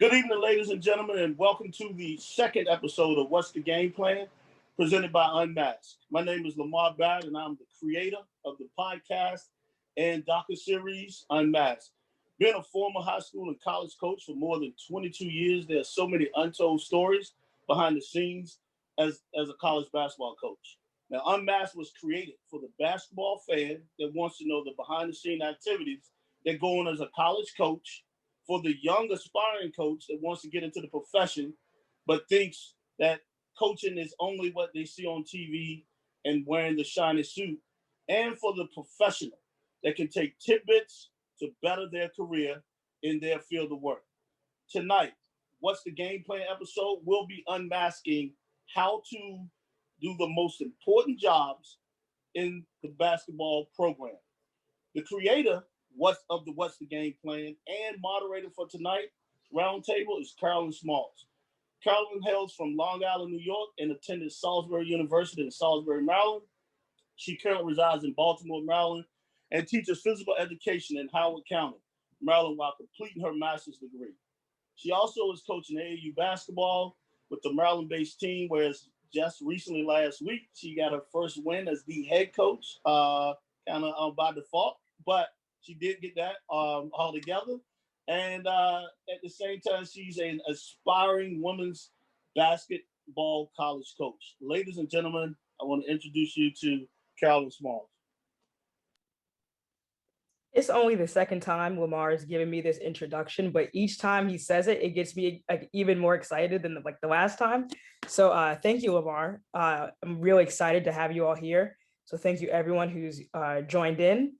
Good evening, ladies and gentlemen, and welcome to the second episode of What's the Game Plan, presented by Unmasked. My name is Lamar Barrett, and I'm the creator of the podcast and docuseries Unmasked. Being a former high school and college coach for more than 22 years, there are so many untold stories behind the scenes as a college basketball coach. Now, Unmasked was created for the basketball fan that wants to know the behind-the-scenes activities that go on as a college coach, for the young aspiring coach that wants to get into the profession, but thinks that coaching is only what they see on TV and wearing the shiny suit, and for the professional that can take tidbits to better their career in their field of work. Tonight, What's the Game Plan episode, we'll be unmasking how to do the most important jobs in the basketball program. The creator What's the Game Plan and moderator for tonight's roundtable is Carolyn Smalls. Carolyn hails from Long Island, New York, and attended Salisbury University in Salisbury, Maryland. She currently resides in Baltimore, Maryland, and teaches physical education in Howard County, Maryland, while completing her master's degree. She also is coaching AAU basketball with the Maryland-based team, whereas just recently last week, she got her first win as the head coach, kind of by default, but she did get that all together. And at the same time, she's an aspiring women's basketball college coach. Ladies and gentlemen, I want to introduce you to Carolyn Smalls. It's only the second time Lamar has given me this introduction, but each time he says it, it gets me like even more excited than the last time. So thank you, Lamar. I'm really excited to have you all here. So thank you everyone who's joined in.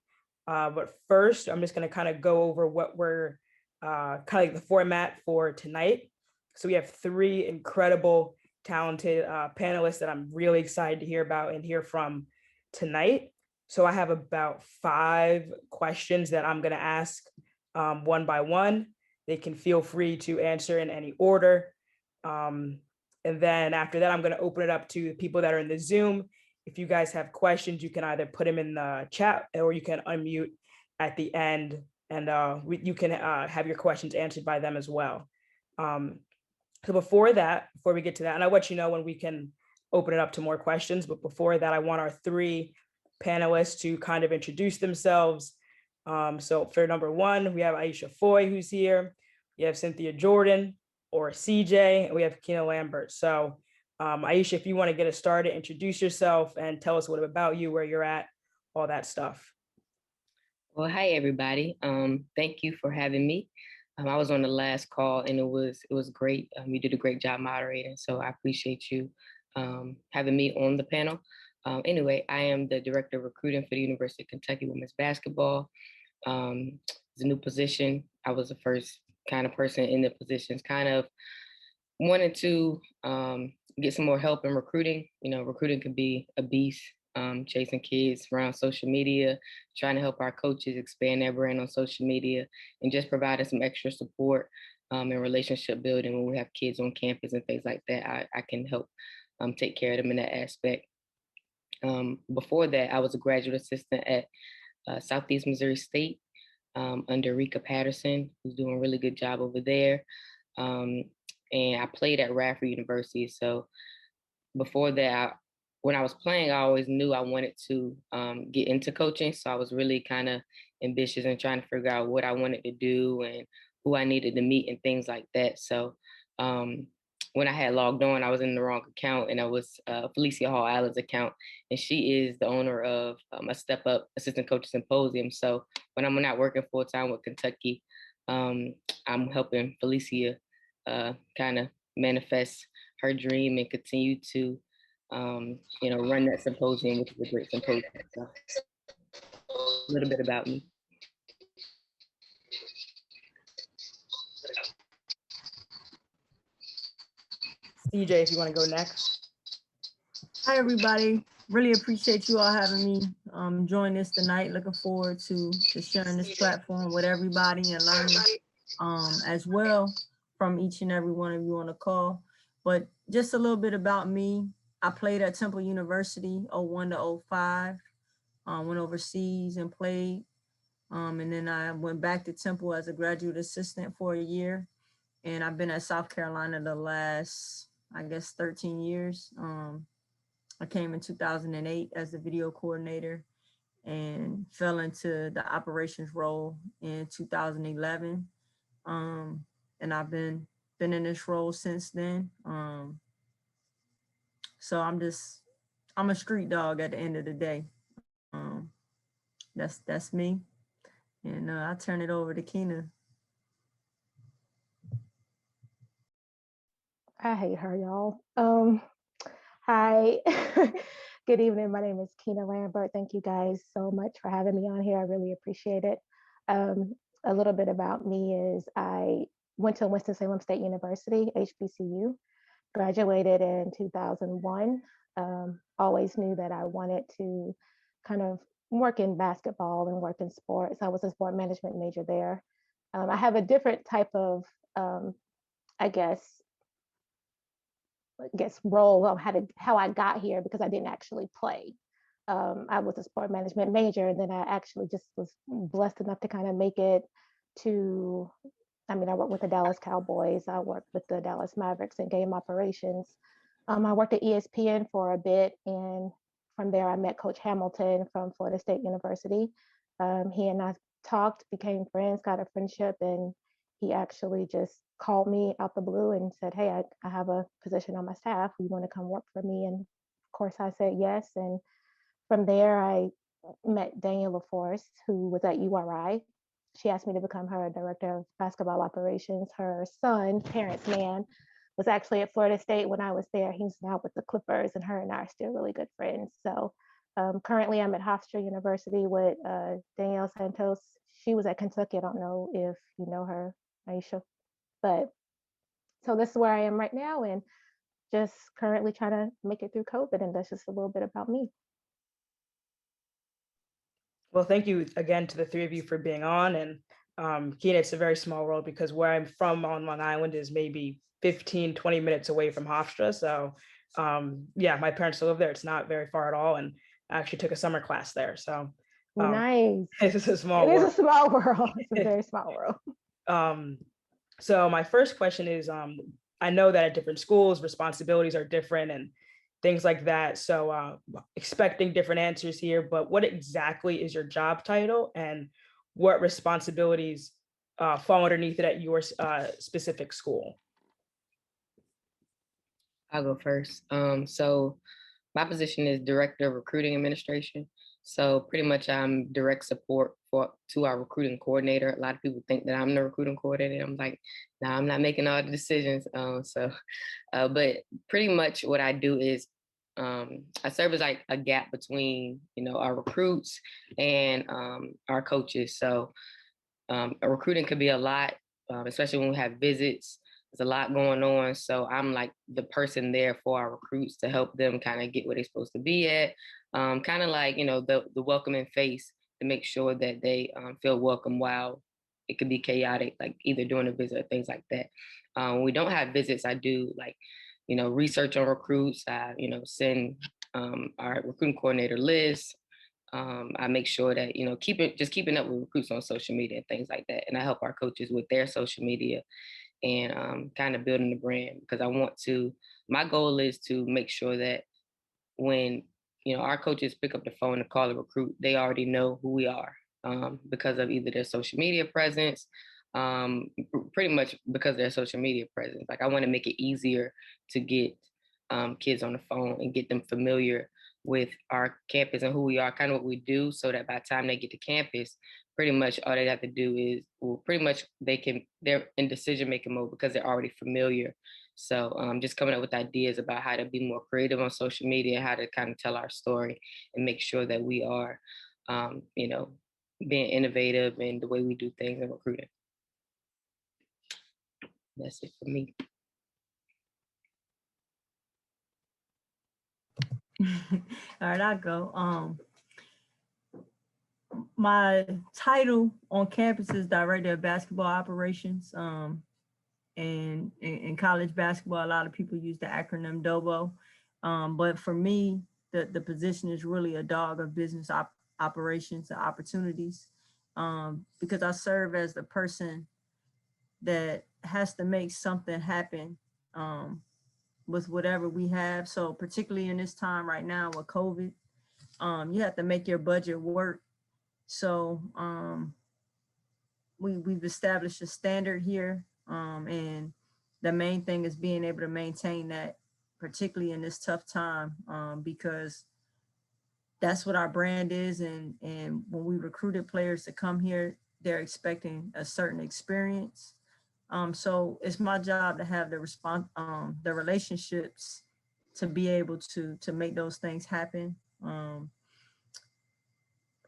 But first, I'm just going to kind of go over what we're kind of like the format for tonight. So we have three incredible, talented panelists that I'm really excited to hear about and hear from tonight. So I have about 5 questions that I'm going to ask one by one. They can feel free to answer in any order. And then after that, I'm going to open it up to the people that are in the Zoom. If you guys have questions, you can either put them in the chat or you can unmute at the end, and you can have your questions answered by them as well. So before we get to that, and I'll let you know when we can open it up to more questions, but before that, I want our 3 panelists to kind of introduce themselves. So for number 1, we have Aisha Foy, who's here. We have Cynthia Jordan, or CJ, and we have Keenah Lambert. So Aisha, if you want to get us started, introduce yourself and tell us what about you, where you're at, all that stuff. Well, hi everybody. Thank you for having me. I was on the last call and it was great. You did a great job moderating, so I appreciate you having me on the panel. Anyway, I am the director of recruiting for the University of Kentucky women's basketball. It's a new position. I was the first kind of person in the positions, kind of wanted to get some more help in recruiting. You know, recruiting can be a beast, chasing kids around social media, trying to help our coaches expand their brand on social media, and just providing some extra support and relationship building when we have kids on campus and things like that. I can help take care of them in that aspect. Before that, I was a graduate assistant at Southeast Missouri State under Rika Patterson, who's doing a really good job over there. And I played at Radford University. So before that, when I was playing, I always knew I wanted to get into coaching. So I was really kind of ambitious and trying to figure out what I wanted to do and who I needed to meet and things like that. So when I had logged on, I was in the wrong account, and I was Felicia Hall Allen's account, and she is the owner of a Step Up Assistant Coach Symposium. So when I'm not working full time with Kentucky, I'm helping Felicia kind of manifest her dream and continue to run that symposium, which is a great symposium. So a little bit about me. CJ, if you want to go next. Hi, everybody. Really appreciate you all having me join this tonight. Looking forward to sharing this platform with everybody and learning as well from each and every one of you on the call. But just a little bit about me. I played at Temple University 01 to 05, went overseas and played. And then I went back to Temple as a graduate assistant for a year. and I've been at South Carolina the last, I guess, 13 years. I came in 2008 as the video coordinator and fell into the operations role in 2011. And I've been in this role since then. So I'm a street dog at the end of the day. That's me. And I'll turn it over to Keenah. I hate her, y'all. Hi, good evening. My name is Keenah Lambert. Thank you guys so much for having me on here. I really appreciate it. A little bit about me is I went to Winston-Salem State University, HBCU, graduated in 2001. Always knew that I wanted to kind of work in basketball and work in sports. I was a sport management major there. I have a different type of, I guess, role of how I got here because I didn't actually play. I was a sport management major, and then I actually just was blessed enough to kind of make it to, I worked with the Dallas Cowboys, I worked with the Dallas Mavericks in game operations. I worked at ESPN for a bit, and from there I met Coach Hamilton from Florida State University. He and I talked, became friends, got a friendship, and he actually just called me out the blue and said, hey, I have a position on my staff. You want to come work for me? And of course I said yes. And from there, I met Danielle LaForest, who was at URI. She asked me to become her director of basketball operations. Her son, Terrence Mann, was actually at Florida State when I was there. He's now with the Clippers, and her and I are still really good friends. So currently I'm at HOFSTRA University with Danielle Santos. She was at Kentucky. I don't know if you know her, Aisha. But so this is where I am right now, and just currently trying to make it through COVID. And that's just a little bit about me. Well, thank you again to the three of you for being on. And Keenah, it's a very small world because where I'm from on Long Island is maybe 15, 20 minutes away from Hofstra. So yeah, my parents still live there. It's not very far at all. And I actually took a summer class there. So nice. It's a small world. It is a small world. It's a very small world. So my first question is, I know that at different schools, responsibilities are different and things like that. So expecting different answers here, but what exactly is your job title and what responsibilities fall underneath it at your specific school? I'll go first. So my position is Director of Recruiting Administration. So pretty much I'm direct support to our recruiting coordinator. A lot of people think that I'm the recruiting coordinator. I'm like, no, I'm not making all the decisions. But pretty much what I do is I serve as like a gap between, our recruits and our coaches. So recruiting could be a lot, especially when we have visits. There's a lot going on. So I'm like the person there for our recruits to help them kind of get where they're supposed to be at. Kind of like, the welcoming face to make sure that they feel welcome while it could be chaotic, like either during a visit or things like that. When we don't have visits, I do like, research on recruits. I, send our recruiting coordinator list. I make sure that, keeping up with recruits on social media and things like that. And I help our coaches with their social media and kind of building the brand, because my goal is to make sure that when, our coaches pick up the phone and call a recruit, they already know who we are because of either their social media presence, pretty much because of their social media presence. Like I want to make it easier to get kids on the phone and get them familiar with our campus and who we are, kind of what we do, so that by the time they get to campus, pretty much all they have to do is, they're in decision-making mode because they're already familiar. So just coming up with ideas about how to be more creative on social media, how to kind of tell our story and make sure that we are, being innovative in the way we do things in recruiting. That's it for me. All right, I'll go. My title on campus is Director of Basketball Operations. And in college basketball, a lot of people use the acronym DOBO. But for me, the position is really a dog of business operations and opportunities, because I serve as the person that has to make something happen with whatever we have. So particularly in this time right now with COVID, you have to make your budget work. So we've established a standard here, and the main thing is being able to maintain that, particularly in this tough time, because that's what our brand is. And when we recruited players to come here, they're expecting a certain experience. So it's my job to have the relationships to be able to make those things happen.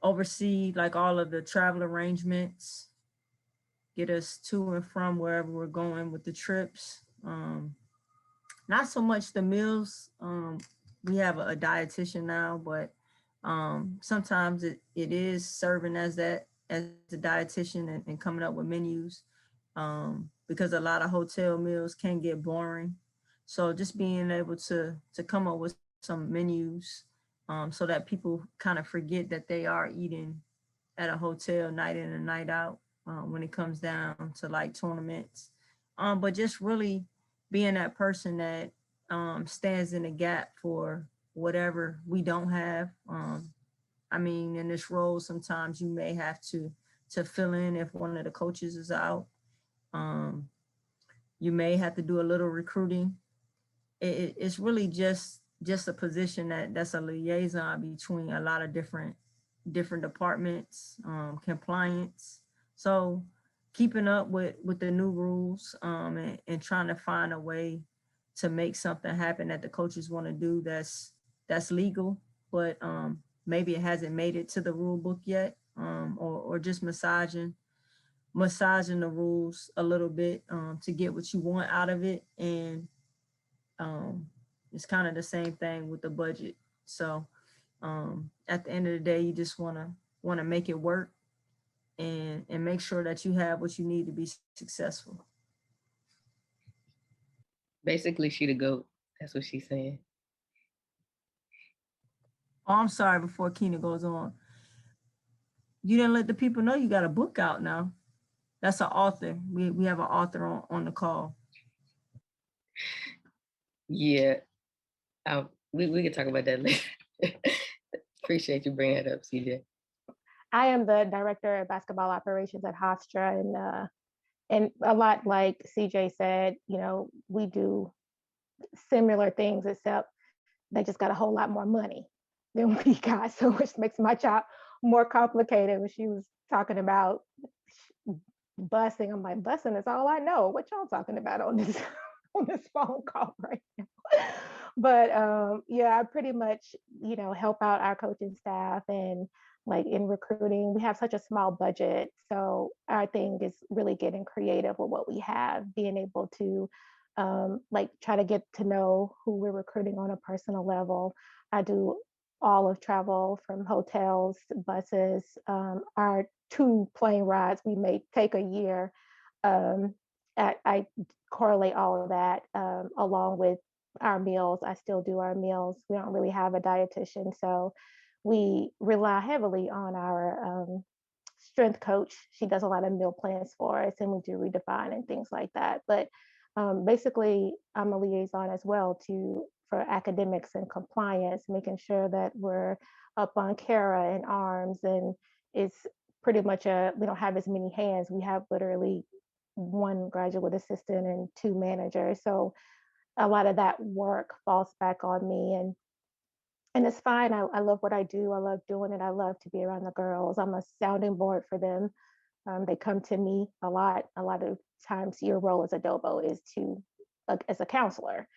Oversee like all of the travel arrangements, get us to and from wherever we're going with the trips. Not so much the meals. We have a dietitian now, but sometimes it is serving as a dietitian and coming up with menus, because a lot of hotel meals can get boring. So just being able to come up with some menus, so that people kind of forget that they are eating at a hotel night in and night out, when it comes down to like tournaments. But just really being that person that stands in the gap for whatever we don't have. I mean, in this role, sometimes you may have to fill in if one of the coaches is out. You may have to do a little recruiting. It's really just a position that's a liaison between a lot of different departments, compliance. So keeping up with the new rules, and trying to find a way to make something happen that the coaches want to do that's legal, but maybe it hasn't made it to the rule book yet, or just massaging the rules a little bit, to get what you want out of it. And it's kind of the same thing with the budget. So at the end of the day, you just want to make it work and make sure that you have what you need to be successful. Basically, she the GOAT. That's what she's saying. Oh, I'm sorry, before Keenah goes on. You didn't let the people know you got a book out now. That's an author. We have an author on the call. Yeah. We can talk about that later. Appreciate you bringing that up, CJ. I am the director of basketball operations at HOFSTRA, and a lot like CJ said, we do similar things, except they just got a whole lot more money than we got, so which makes my job more complicated. When she was talking about busing, I'm like, busing is all I know. What y'all talking about on this phone call right now? But I pretty much help out our coaching staff, and like in recruiting, we have such a small budget, so our thing is really getting creative with what we have, being able to try to get to know who we're recruiting on a personal level. I do all of travel, from hotels, buses, our 2 plane rides we may take a year. I correlate all of that, along with our meals. I still do our meals. We don't really have a dietitian, so we rely heavily on our strength coach. She does a lot of meal plans for us, and we do Redefine and things like that. But basically, I'm a liaison as well for academics and compliance, making sure that we're up on CARA and ARMS, and it's pretty much we don't have as many hands. We have literally 1 graduate assistant and 2 managers. So a lot of that work falls back on me, and it's fine. I love what I do. I love doing it. I love to be around the girls. I'm a sounding board for them. They come to me a lot. A lot of times your role as a Dobo is as a counselor.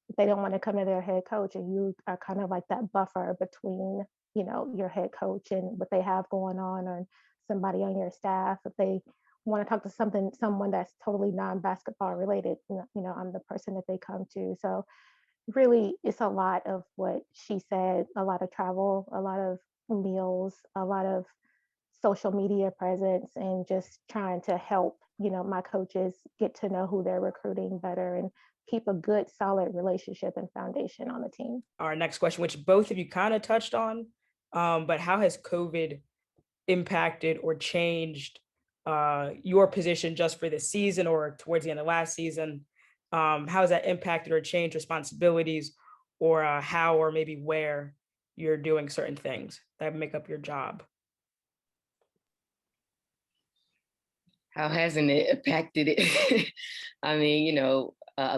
If they don't want to come to their head coach, and you are kind of like that buffer between, your head coach and what they have going on, or somebody on your staff. If they want to talk to someone that's totally non-basketball related, I'm the person that they come to. So really, it's a lot of what she said, a lot of travel, a lot of meals, a lot of social media presence, and just trying to help, my coaches get to know who they're recruiting better and keep a good, solid relationship and foundation on the team. Our next question, which both of you kind of touched on, but how has COVID impacted or changed your position just for this season or towards the end of last season? How has that impacted or changed responsibilities, or how or maybe where you're doing certain things that make up your job? How hasn't it impacted it? I mean, you know, I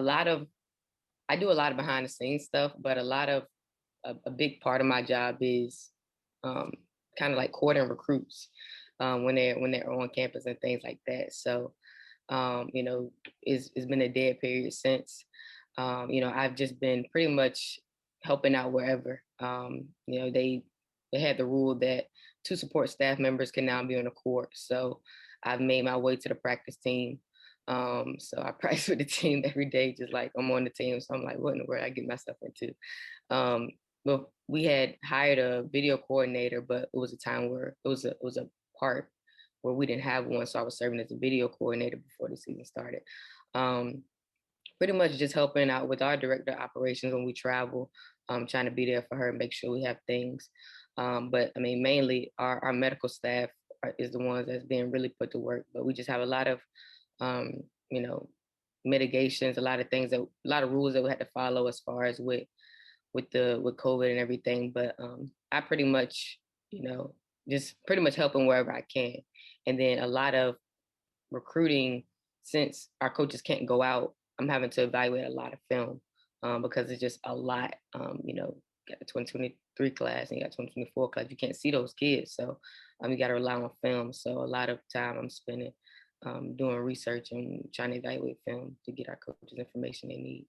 do a lot of behind the scenes stuff, but a big part of my job is kind of like courting recruits when they're on campus and things like that. So, you know, it's been a dead period since. You know, I've just been pretty much helping out wherever. You know, they had the rule that 2 support staff members can now be on the court. So I've made my way to the practice team. So I practice with the team every day, just like I'm on the team. So I'm like, what in the world I get myself into? But we had hired a video coordinator, but it was a time where it was a part where we didn't have one. So I was serving as a video coordinator before the season started. Pretty much just helping out with our director of operations when we travel, trying to be there for her and make sure we have things. But I mean, mainly our medical staff is the ones that's being really put to work. But we just have a lot of, you know, mitigations, a lot of rules that we had to follow as far as with COVID and everything. But I pretty much, you know, just pretty much helping wherever I can. And then a lot of recruiting, since our coaches can't go out, I'm having to evaluate a lot of film because it's just a lot. You know, you got the 2023 class and you got 2024 class. You can't see those kids. So you got to rely on film. So a lot of time I'm spending doing research and trying to evaluate film to get our coaches information they need.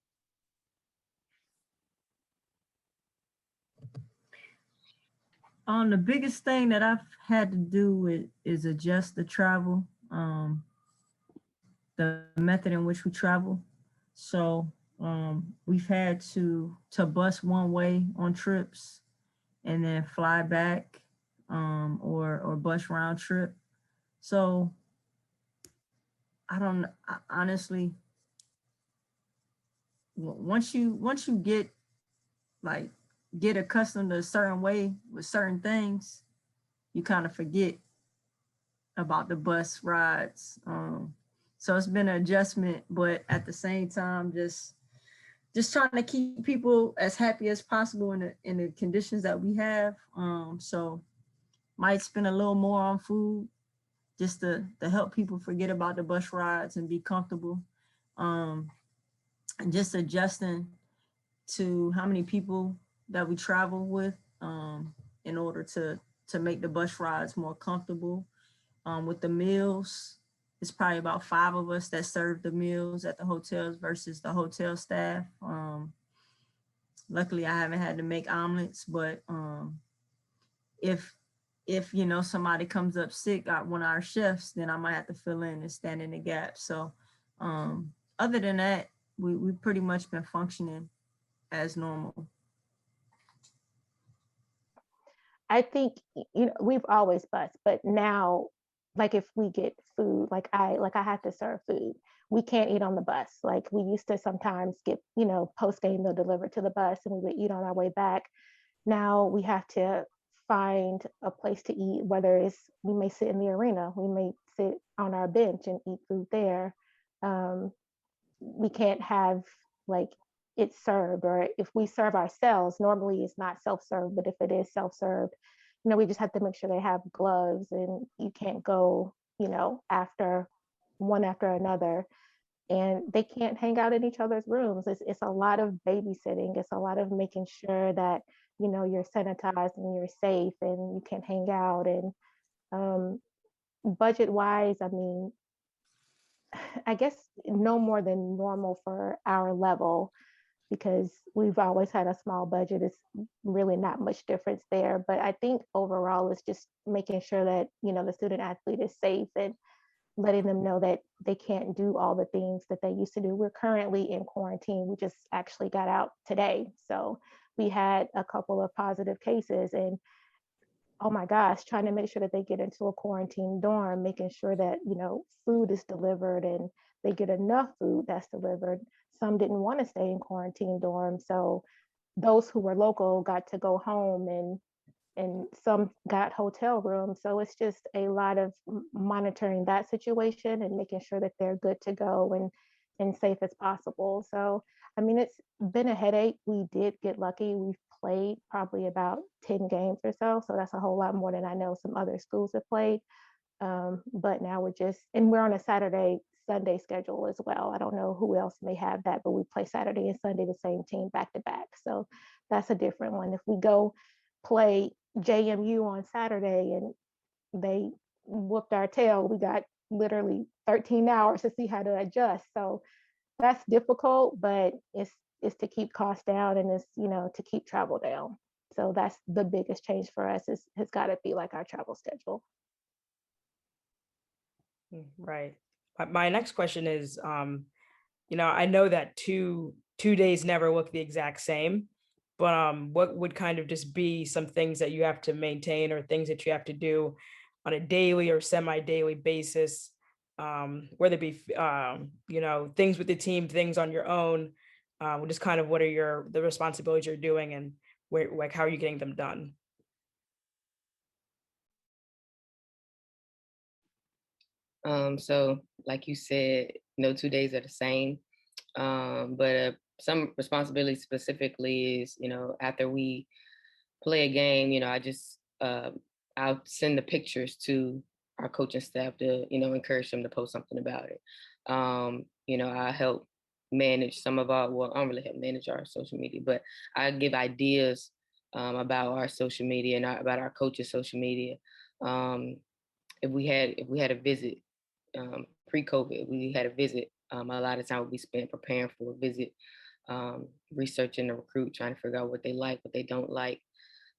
The biggest thing that I've had to do is adjust the travel, the method in which we travel. So we've had to bus one way on trips and then fly back or bus round trip. So honestly, once you get accustomed to a certain way with certain things, you kind of forget about the bus rides. So it's been an adjustment, but at the same time, just trying to keep people as happy as possible in the conditions that we have. So might spend a little more on food just to help people forget about the bus rides and be comfortable. And just adjusting to how many people that we travel with in order to make the bus rides more comfortable. With the meals, it's probably about 5 of us that serve the meals at the hotels versus the hotel staff. Luckily, I haven't had to make omelets, but if you know somebody comes up sick, one of our chefs, then I might have to fill in and stand in the gap. So other than that, we've pretty much been functioning as normal. I think, you know, we've always bused, but now, like if we get food, like I have to serve food. We can't eat on the bus. Like we used to sometimes get, you know, post game meal delivered to the bus and we would eat on our way back. Now we have to find a place to eat, whether it's, we may sit in the arena, we may sit on our bench and eat food there. We can't have like it served, or if we serve ourselves, normally it's not self-serve, but if it is self-served, you know, we just have to make sure they have gloves and you can't go, you know, after one after another, and they can't hang out in each other's rooms. It's a lot of babysitting. It's a lot of making sure that, you know, you're sanitized and you're safe and you can hang out. And budget wise, I mean, I guess no more than normal for our level, because we've always had a small budget. It's really not much difference there. But I think overall it's just making sure that, you know, the student athlete is safe and letting them know that they can't do all the things that they used to do. We're currently in quarantine. We just actually got out today. So we had a couple of positive cases, and oh my gosh, trying to make sure that they get into a quarantine dorm, making sure that, you know, food is delivered and they get enough food that's delivered. Some didn't want to stay in quarantine dorms. So those who were local got to go home and and some got hotel rooms. So it's just a lot of monitoring that situation and making sure that they're good to go and safe as possible. So, I mean, it's been a headache. We did get lucky. We've played probably about 10 games or so. So that's a whole lot more than I know some other schools have played. But now we're on a Saturday, Sunday schedule as well. I don't know who else may have that, but we play Saturday and Sunday, the same team back to back. So that's a different one. If we go play JMU on Saturday and they whooped our tail, we got literally 13 hours to see how to adjust. So that's difficult, but it's to keep costs down, and it's, to keep travel down. So that's the biggest change for us has got to be like our travel schedule. Right. My next question is, I know that two days never look the exact same, but what would kind of just be some things that you have to maintain or things that you have to do on a daily or semi-daily basis, whether it be, things with the team, things on your own, just kind of what are the responsibilities you're doing and how are you getting them done? So like you said, no 2 days are the same. But some responsibility specifically is, after we play a game, I'll send the pictures to our coaching staff to, encourage them to post something about it. I help manage I don't really help manage our social media, but I give ideas about our social media and about our coaches' social media. If we had a visit, pre-COVID, we had a visit. A lot of time would be spent preparing for a visit, researching the recruit, trying to figure out what they like, what they don't like,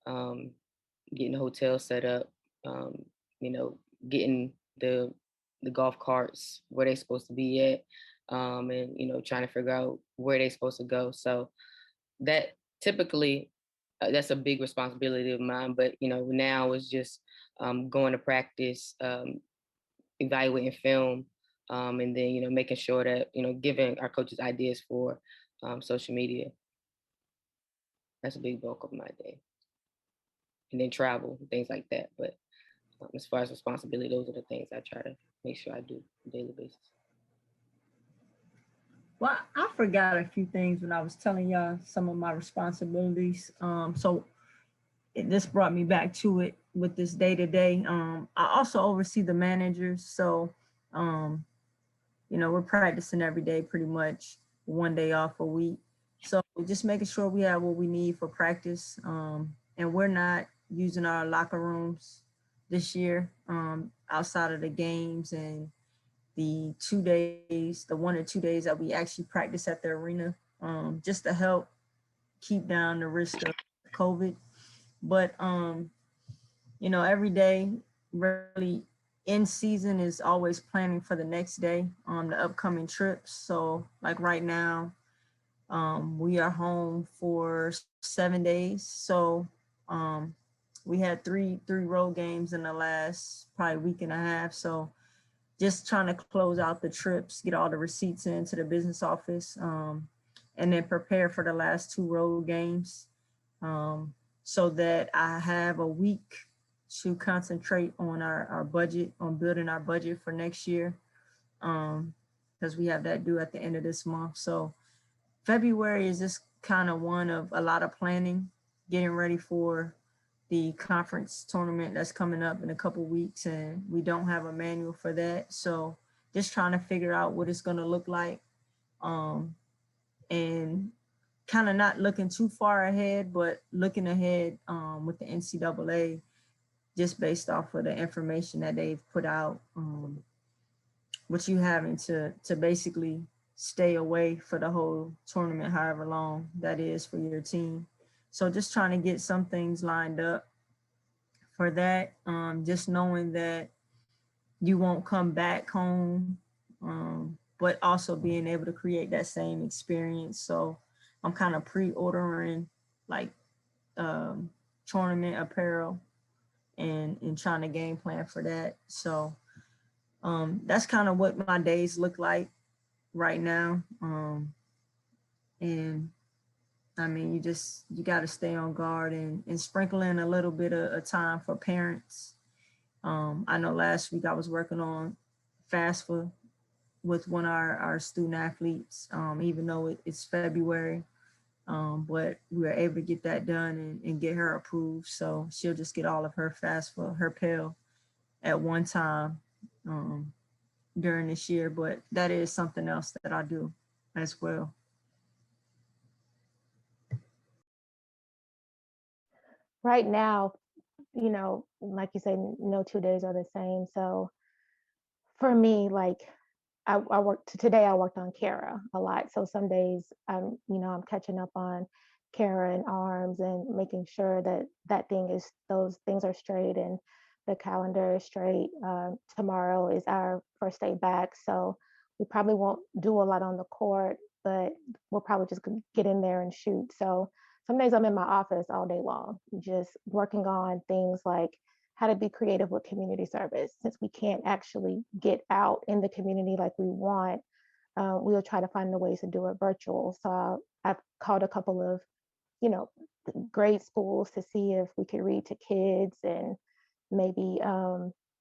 getting the hotel set up, getting the golf carts where they're supposed to be at, and trying to figure out where they're supposed to go. So that typically that's a big responsibility of mine. But now it's just going to practice, evaluating film, and then making sure that giving our coaches ideas for social media. That's a big bulk of my day, and then travel, things like that. But as far as responsibility, those are the things I try to make sure I do on a daily basis. Well, I forgot a few things when I was telling y'all some of my responsibilities. So this brought me back to it with this day to day. I also oversee the managers. So, we're practicing every day, pretty much one day off a week. So just making sure we have what we need for practice. And we're not using our locker rooms this year, outside of the games and the 1 or 2 days that we actually practice at the arena, just to help keep down the risk of COVID. But, every day really in season is always planning for the next day, the upcoming trips. So like right now, we are home for 7 days. So we had three road games in the last probably week and a half. So just trying to close out the trips, get all the receipts into the business office, and then prepare for the last 2 road games, so that I have a week to concentrate on our budget, on building our budget for next year, because we have that due at the end of this month. So February is just kind of one of a lot of planning, getting ready for the conference tournament that's coming up in a couple weeks, and we don't have a manual for that. So just trying to figure out what it's going to look like, and kind of not looking too far ahead, but looking ahead with the NCAA, just based off of the information that they've put out, with you having to basically stay away for the whole tournament, however long that is for your team. So just trying to get some things lined up for that, just knowing that you won't come back home, but also being able to create that same experience. So I'm kind of pre-ordering like tournament apparel and trying to game plan for that. So that's kind of what my days look like right now. And I mean, you got to stay on guard and sprinkle in a little bit of time for parents. I know last week I was working on FAFSA with one of our student athletes, even though it's February, but we were able to get that done and get her approved. So she'll just get all of her FAFSA, her Pell at one time during this year, but that is something else that I do as well. Right now, like you said, no 2 days are the same. So for me, like I worked today, I worked on Kara a lot. So some days I'm catching up on Kara and arms and making sure that those things are straight and the calendar is straight. Tomorrow is our first day back. So we probably won't do a lot on the court, but we'll probably just get in there and shoot. So some days I'm in my office all day long, just working on things like how to be creative with community service. Since we can't actually get out in the community like we want, we'll try to find the ways to do it virtual. So I've called a couple of, grade schools to see if we could read to kids, and maybe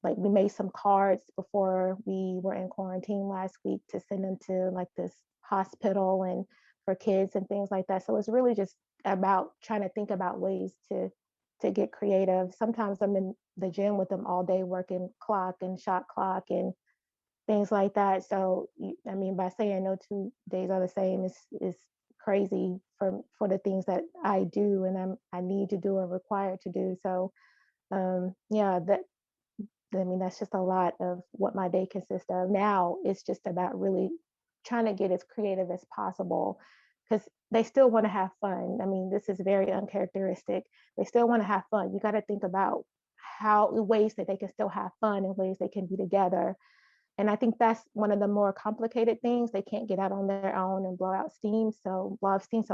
like we made some cards before we were in quarantine last week to send them to like this hospital and for kids and things like that. So it's really just about trying to think about ways to get creative. Sometimes I'm in the gym with them all day working clock and shot clock and things like that. So I mean, by saying no 2 days are the same is crazy for the things that I do and I need to do and required to do. So yeah, that's just a lot of what my day consists of. Now it's just about really trying to get as creative as possible, because they still want to have fun. I mean, this is very uncharacteristic. They still want to have fun. You got to think about ways that they can still have fun and ways they can be together. And I think that's one of the more complicated things. They can't get out on their own and blow off steam. So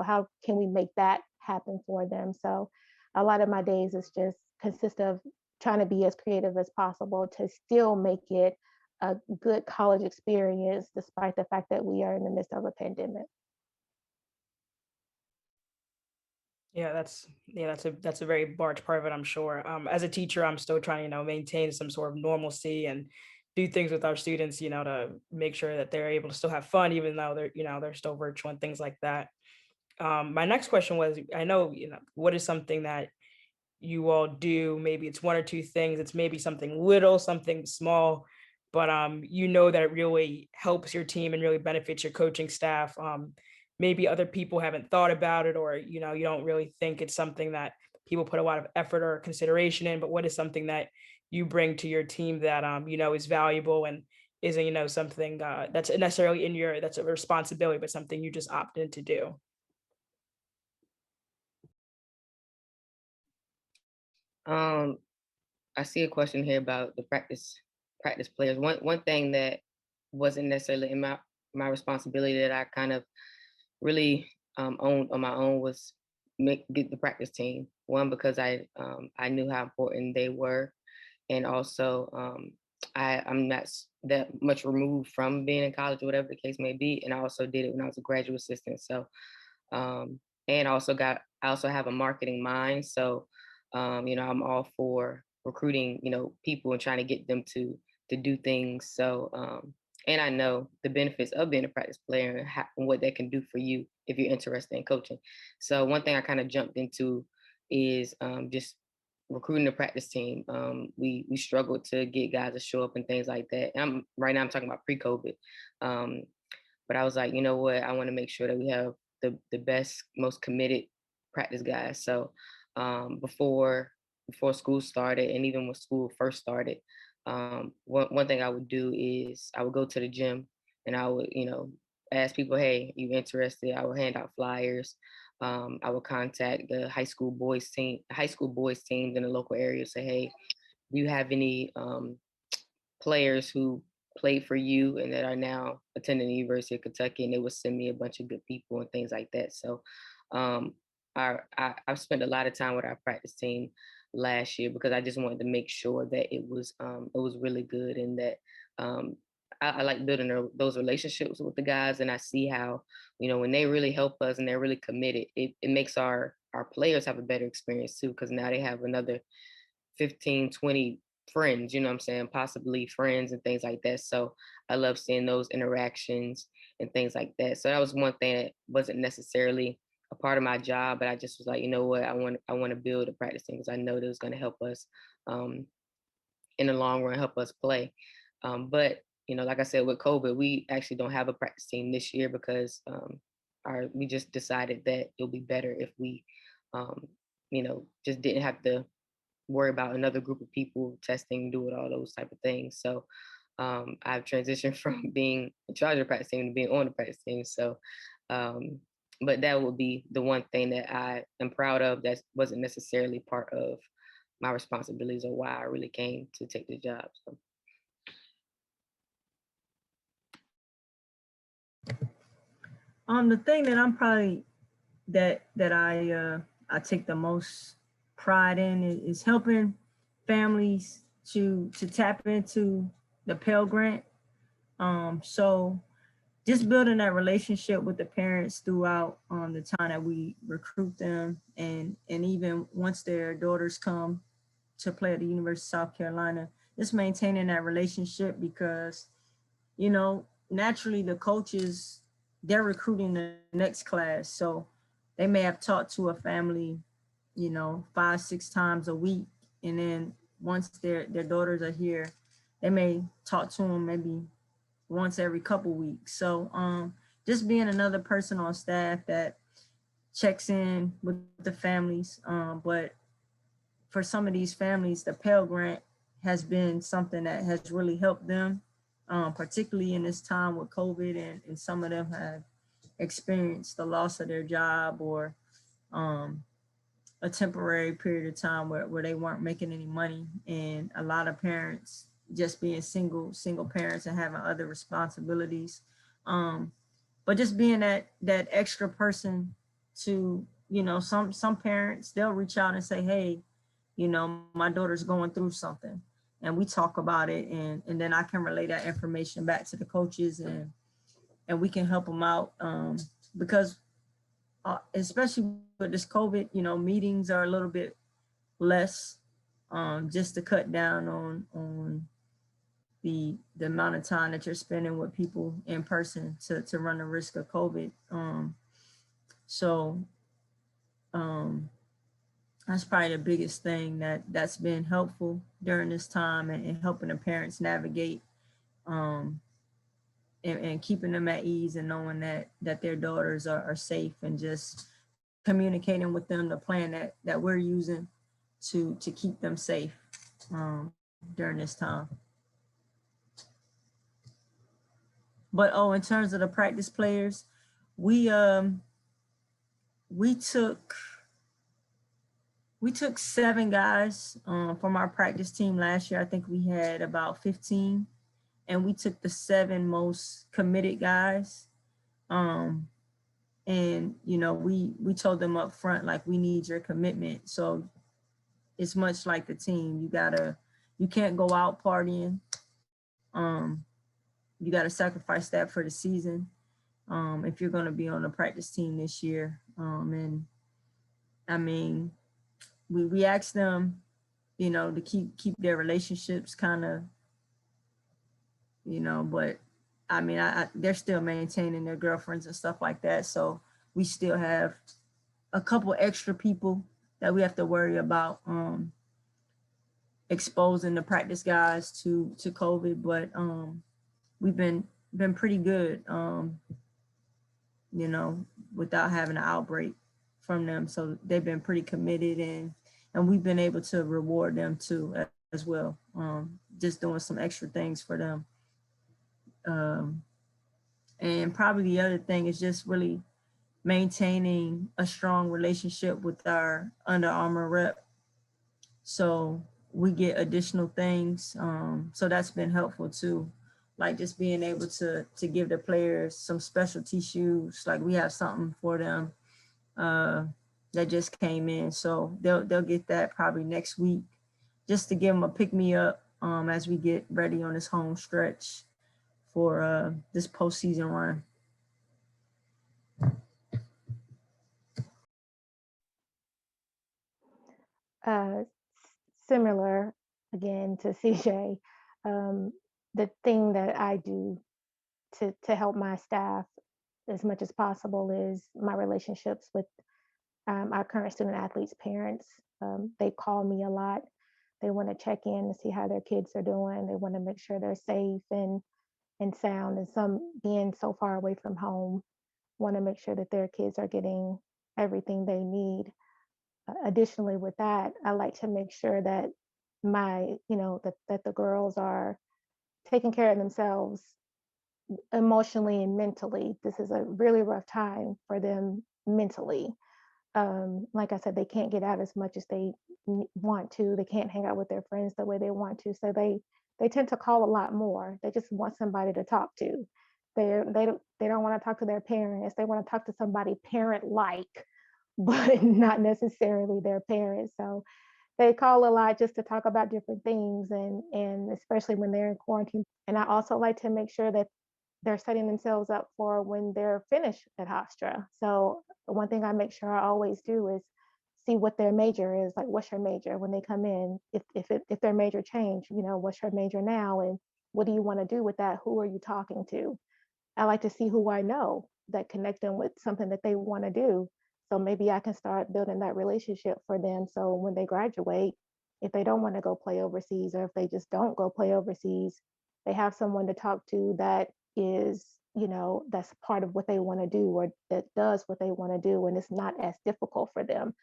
how can we make that happen for them? So a lot of my days is just consist of trying to be as creative as possible to still make it a good college experience, despite the fact that we are in the midst of a pandemic. Yeah, that's a very large part of it, I'm sure. As a teacher, I'm still trying to, maintain some sort of normalcy and do things with our students, to make sure that they're able to still have fun, even though they're still virtual and things like that. My next question was, I know, what is something that you all do? Maybe it's one or two things. It's maybe something little, something small, but that it really helps your team and really benefits your coaching staff. Maybe other people haven't thought about it, or you don't really think it's something that people put a lot of effort or consideration in. But what is something that you bring to your team that is valuable and isn't something that's necessarily that's a responsibility, but something you just opt in to do? I see a question here about the practice players. One thing that wasn't necessarily in my responsibility that I kind of really owned on my own was get the practice team. One, because I knew how important they were, and also I'm not that much removed from being in college or whatever the case may be, and I also did it when I was a graduate assistant. So and I also have a marketing mind, so I'm all for recruiting people and trying to get them to do things. So and I know the benefits of being a practice player and what that can do for you if you're interested in coaching. So one thing I kind of jumped into is just recruiting the practice team. We struggled to get guys to show up and things like that. And right now I'm talking about pre-COVID. But I was like, you know what? I want to make sure that we have the best, most committed practice guys. So before school started, and even when school first started, one thing I would do is I would go to the gym and I would, ask people, hey, you interested? I would hand out flyers. I would contact the high school boys teams in the local area, say, hey, do you have any players who played for you and that are now attending the University of Kentucky? And they would send me a bunch of good people and things like that. So I've spent a lot of time with our practice team last year because I just wanted to make sure that it was really good, and that I like building those relationships with the guys, and I see how, when they really help us and they're really committed, it makes our players have a better experience too, because now they have another 15, 20 friends, you know what I'm saying, possibly friends and things like that. So I love seeing those interactions and things like that. So that was one thing that wasn't necessarily a part of my job, but I just was like, you know what, I want to build a practice team, because I know that it's going to help us in the long run, help us play. But like I said, with COVID, we actually don't have a practice team this year because we just decided that it'll be better if we, just didn't have to worry about another group of people testing, doing all those type of things. So I've transitioned from being in charge of the practice team to being on the practice team. So, but that would be the one thing that I am proud of that wasn't necessarily part of my responsibilities or why I really came to take the job. So. The thing that I'm probably that I take the most pride in is helping families to tap into the Pell Grant. So just building that relationship with the parents throughout the time that we recruit them, and even once their daughters come to play at the University of South Carolina, just maintaining that relationship, because naturally the coaches, they're recruiting the next class, so they may have talked to a family 5-6 times a week, and then once their daughters are here, they may talk to them maybe once every couple weeks. So just being another person on staff that checks in with the families. But for some of these families, the Pell Grant has been something that has really helped them, particularly in this time with COVID, and some of them have experienced the loss of their job, or a temporary period of time where they weren't making any money, and a lot of parents just being single parents and having other responsibilities. But just being that extra person to, some parents, they'll reach out and say, hey, my daughter's going through something, and we talk about it, and then I can relay that information back to the coaches, and we can help them out, because especially with this COVID, meetings are a little bit less, just to cut down on the amount of time that you're spending with people in person to run the risk of COVID. So that's probably the biggest thing that's been helpful during this time, and helping the parents navigate, and keeping them at ease, and knowing that their daughters are safe, and just communicating with them the plan that we're using to keep them safe during this time. But in terms of the practice players, we took 7 guys from our practice team last year. I think we had about 15, and we took the 7 most committed guys. And we told them up front, like, we need your commitment. So it's much like the team. You can't go out partying. You got to sacrifice that for the season, if you're going to be on the practice team this year. And I mean, we asked them, to keep their relationships kind of, but I mean, they're still maintaining their girlfriends and stuff like that. So we still have a couple extra people that we have to worry about exposing the practice guys to COVID. But we've been pretty good, without having an outbreak from them. So they've been pretty committed, and we've been able to reward them too as well, just doing some extra things for them. And probably the other thing is just really maintaining a strong relationship with our Under Armour rep. So we get additional things. So that's been helpful too. Like just being able to give the players some specialty shoes. Like we have something for them that just came in. So they'll get that probably next week, just to give them a pick me up as we get ready on this home stretch for this postseason run. Similar again to CJ, the thing that I do to help my staff as much as possible is my relationships with our current student athletes' parents. They call me a lot. They want to check in and see how their kids are doing. They want to make sure they're safe and sound, and some being so far away from home want to make sure that their kids are getting everything they need. Additionally, with that, I like to make sure that that the girls are taking care of themselves emotionally and mentally. This is a really rough time for them mentally. Like I said, they can't get out as much as they want to. They can't hang out with their friends the way they want to. So they tend to call a lot more. They just want somebody to talk to. They don't want to talk to their parents. They want to talk to somebody parent-like, but not necessarily their parents. So they call a lot just to talk about different things, and especially when they're in quarantine. And I also like to make sure that they're setting themselves up for when they're finished at HOFSTRA. So the one thing I make sure I always do is see what their major is. Like, what's your major when they come in? If their major change, what's your major now, and what do you want to do with that? Who are you talking to? I like to see who I know that connect them with something that they want to do. So maybe I can start building that relationship for them. So when they graduate, if they don't want to go play overseas, or if they just don't go play overseas, they have someone to talk to that is, that's part of what they want to do, or that does what they want to do. And it's not as difficult for them.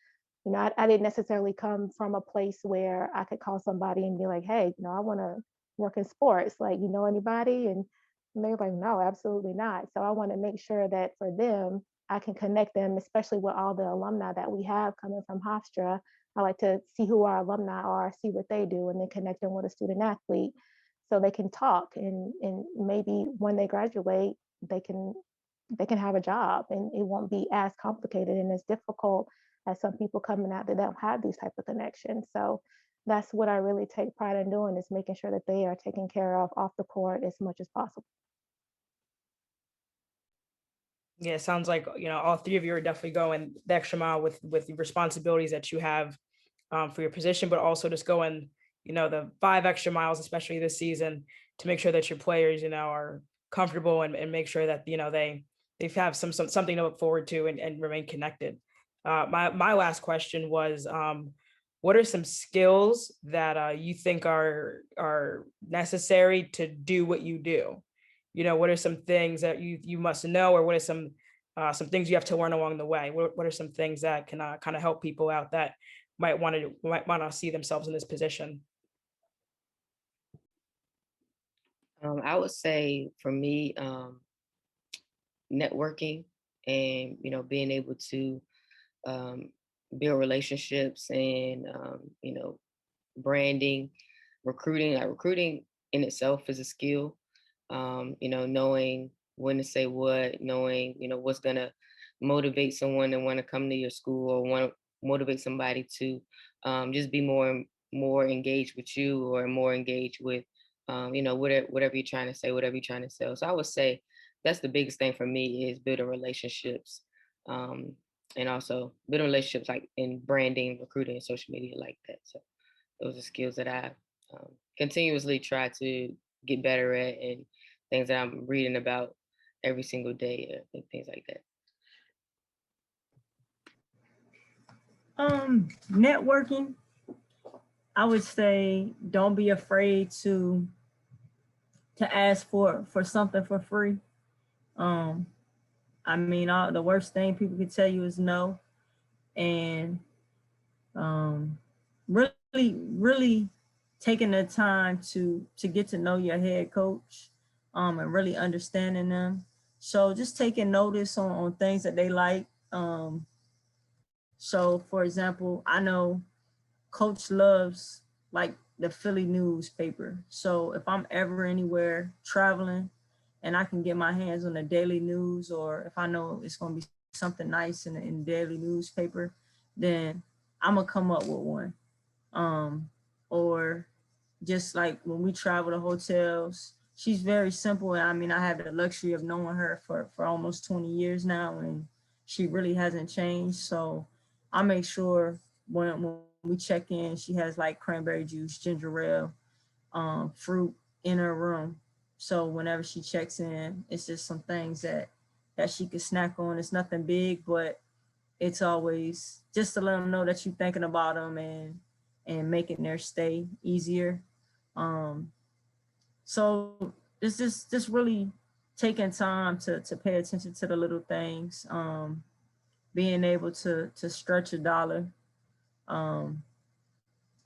I didn't necessarily come from a place where I could call somebody and be like, hey, I want to work in sports. Like, anybody? And they're like, no, absolutely not. So I want to make sure that for them, I can connect them, especially with all the alumni that we have coming from HOFSTRA. I like to see who our alumni are, see what they do, and then connect them with a student athlete so they can talk, and maybe when they graduate, they can have a job, and it won't be as complicated and as difficult as some people coming out that don't have these type of connections. So that's what I really take pride in doing, is making sure that they are taken care of off the court as much as possible. Yeah, it sounds like, all three of you are definitely going the extra mile with the responsibilities that you have for your position, but also just going, the 5 extra miles, especially this season, to make sure that your players, are comfortable, and make sure that, they have something to look forward to, and remain connected. My last question was, what are some skills that you think are necessary to do what you do? What are some things that you must know, or what are some things you have to learn along the way? What are some things that can kind of help people out that might want to see themselves in this position? I would say for me, networking, and being able to build relationships, and branding, recruiting. Like, recruiting in itself is a skill. Knowing when to say what, knowing what's gonna motivate someone to want to come to your school, or want to motivate somebody to just be more engaged with you, or more engaged with whatever you're trying to say, whatever you're trying to sell. So I would say that's the biggest thing for me, is building relationships, and also building relationships, like in branding, recruiting, and social media, like that. So those are skills that I continuously try to get better at, and things that I'm reading about every single day, and things like that. Networking, I would say don't be afraid to ask for something for free. I mean, the worst thing people can tell you is no. And really taking the time to get to know your head coach, and really understanding them. So just taking notice on things that they like. So for example, I know Coach loves like the Philly newspaper. So if I'm ever anywhere traveling and I can get my hands on the daily news, or if I know it's going to be something nice in the daily newspaper, then I'm going to come up with one. Or just like when we travel to hotels, she's very simple. I mean, I have the luxury of knowing her for almost 20 years now, and she really hasn't changed. So I make sure when we check in, she has like cranberry juice, ginger ale, fruit in her room. So whenever she checks in, it's just some things that she could snack on. It's nothing big, but it's always just to let them know that you're thinking about them and making their stay easier. Um, so it's just really taking time to pay attention to the little things, being able to stretch a dollar, um,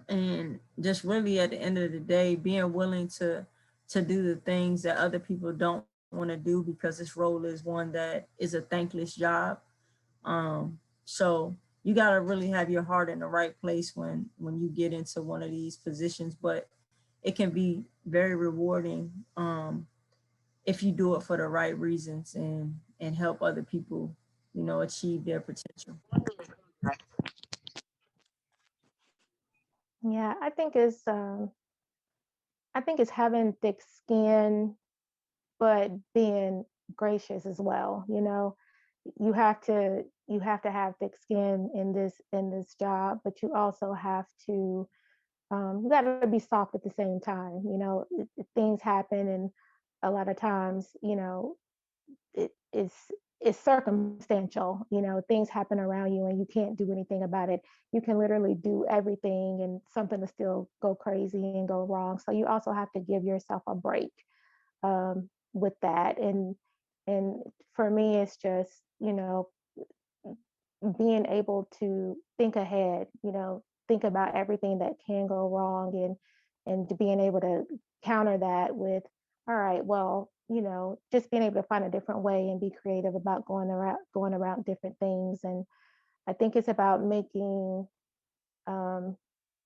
and just really at the end of the day, being willing to do the things that other people don't want to do, because this role is one that is a thankless job. So you got to really have your heart in the right place when you get into one of these positions, but it can be very rewarding, if you do it for the right reasons and help other people, achieve their potential. Yeah, I think it's having thick skin, but being gracious as well. You have to have thick skin in this job, but you also have to you got to be soft at the same time. Things happen, and a lot of times, it's circumstantial. Things happen around you, and you can't do anything about it. You can literally do everything, and something will still go crazy and go wrong. So you also have to give yourself a break, with that. And for me, it's just being able to think ahead, think about everything that can go wrong, and to being able to counter that with, all right, well, just being able to find a different way and be creative about going around different things. And I think it's about making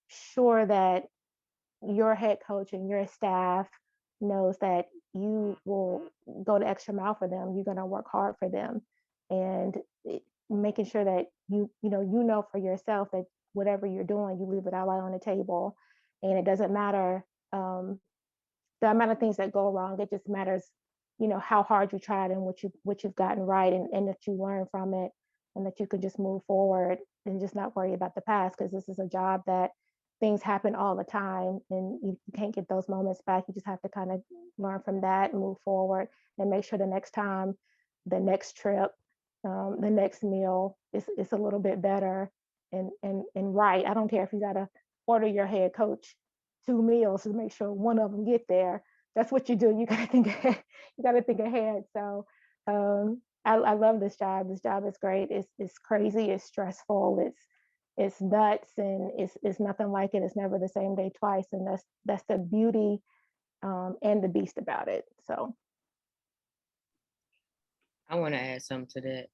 sure that your head coach and your staff knows that you will go the extra mile for them. You're going to work hard for them, and making sure that you know for yourself that whatever you're doing, you leave it all out on the table, and it doesn't matter the amount of things that go wrong. It just matters, how hard you tried and what you've gotten right, and that you learn from it, and that you can just move forward and just not worry about the past, because this is a job that things happen all the time, and you can't get those moments back. You just have to kind of learn from that and move forward, and make sure the next time, the next trip, the next meal is a little bit better and right. I don't care if you got to order your head coach 2 meals to make sure one of them get there. That's what you do. You got to think ahead. You got to think ahead. So I love this job. This job is great. It's crazy. It's stressful. It's nuts, and it's nothing like it. It's never the same day twice, and that's the beauty and the beast about it. So I want to add something to that.